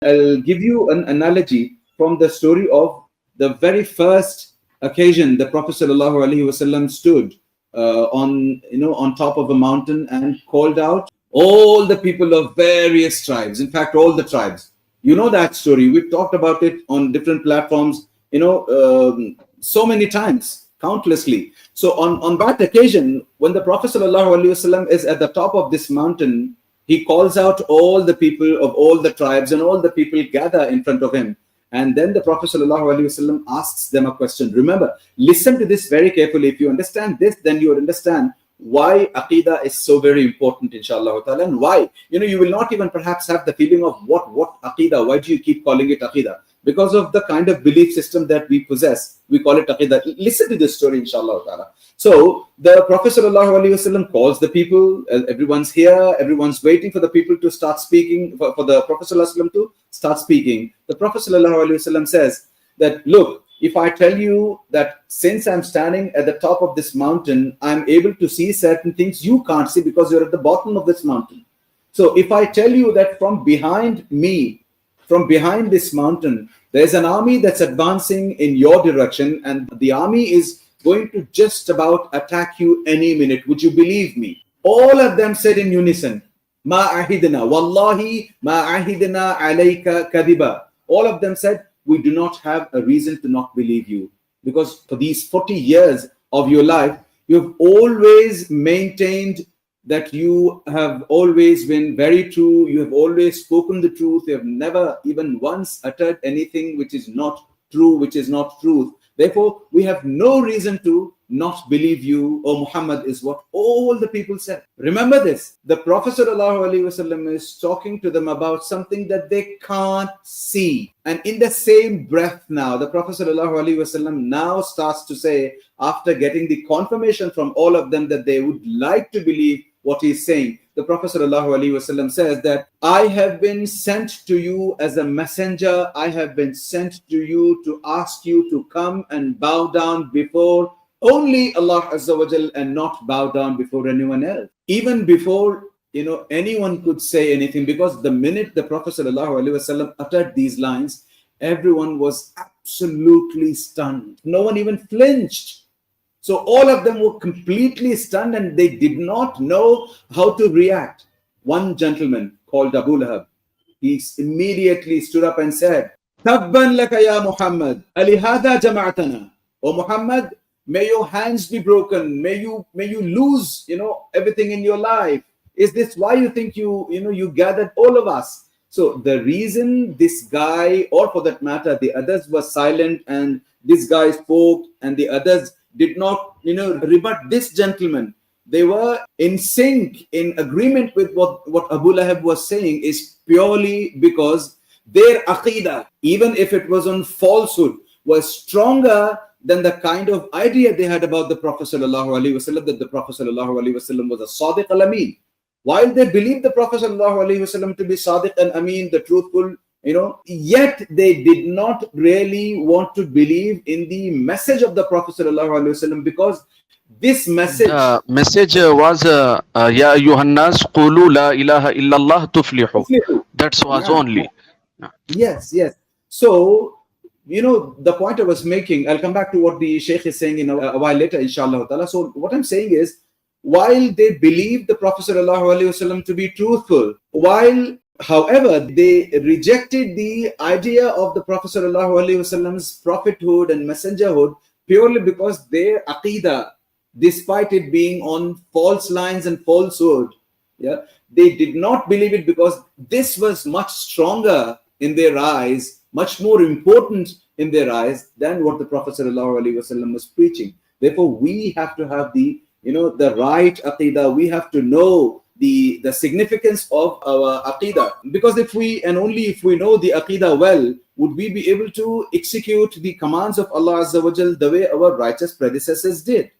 I'll give you an analogy from the story of the very first occasion the Prophet ﷺ stood on top of a mountain and called out all the people of various tribes. In fact, all the tribes. You know that story. We've talked about it on different platforms. So many times, countlessly. So on that occasion, when the Prophet ﷺ is at the top of this mountain, he calls out all the people of all the tribes, and all the people gather in front of him. And then the Prophet ﷺ asks them a question. Remember, listen to this very carefully. If you understand this, then you will understand why Aqeedah is so very important, inshallah ta'ala, and why. You will not even perhaps have the feeling of what Aqeedah, why do you keep calling it Aqeedah? Because of the kind of belief system that we possess, we call it Aqeedah. Listen to this story, inshallah ta'ala. So the Prophet ﷺ calls the people, everyone's here, everyone's waiting for the people to start speaking, for the Prophet ﷺ to start speaking. The Prophet ﷺ says that, look, if I tell you that since I'm standing at the top of this mountain, I'm able to see certain things you can't see because you're at the bottom of this mountain. So if I tell you that from behind me, from behind this mountain, there's an army that's advancing in your direction, and the army is going to just about attack you any minute, would you believe me? All of them said in unison, Ma ahidna, Wallahi ma ahidna alayka kadiba. All of them said, we do not have a reason to not believe you. Because for these 40 years of your life, you have always maintained that you have always been very true. You have always spoken the truth. You have never even once uttered anything which is not true, which is not truth. Therefore, we have no reason to not believe you, O Muhammad, is what all the people said. Remember this, the Prophet ﷺ is talking to them about something that they can't see. And in the same breath now, the Prophet ﷺ now starts to say, after getting the confirmation from all of them that they would like to believe what he's saying, the Prophet ﷺ says that I have been sent to you as a messenger. I have been sent to you to ask you to come and bow down before only Allah Azza wa Jal and not bow down before anyone else. Even before anyone could say anything, because the minute the Prophet ﷺ uttered these lines, everyone was absolutely stunned. No one even flinched. So all of them were completely stunned and they did not know how to react. One gentleman called Abu Lahab, he immediately stood up and said, Tabban laka ya Muhammad, alihada jama'atana. O Muhammad, may your hands be broken. May you lose, everything in your life. Is this why you think you gathered all of us? So the reason this guy, or for that matter, the others were silent and this guy spoke and the others did not, rebut this gentleman. They were in sync, in agreement with what Abu Lahab was saying, is purely because their Aqeedah, even if it was on falsehood, was stronger than the kind of idea they had about the Prophet ﷺ, that the Prophet ﷺ was a Sadiq al-Amin. While they believed the Prophet ﷺ to be Sadiq and Amin, the truthful, yet they did not really want to believe in the message of the Prophet ﷺ, because this message... The message was, Ya Yuhannas, Qulu la ilaha illallah tuflihu. That was only. Yes. So, the point I was making, I'll come back to what the Shaykh is saying a while later, inshallah ta'ala. So what I'm saying is, while they believed the Prophet ﷺ to be truthful, however, they rejected the idea of the Prophet ﷺ's prophethood and messengerhood purely because their Aqeedah, despite it being on false lines and falsehood, they did not believe it because this was much stronger in their eyes, much more important in their eyes than what the Prophet ﷺ was preaching. Therefore, we have to have the right Aqeedah. We have to know the significance of our Aqeedah. Because only if we know the Aqeedah well, would we be able to execute the commands of Allah Azza wa Jal the way our righteous predecessors did.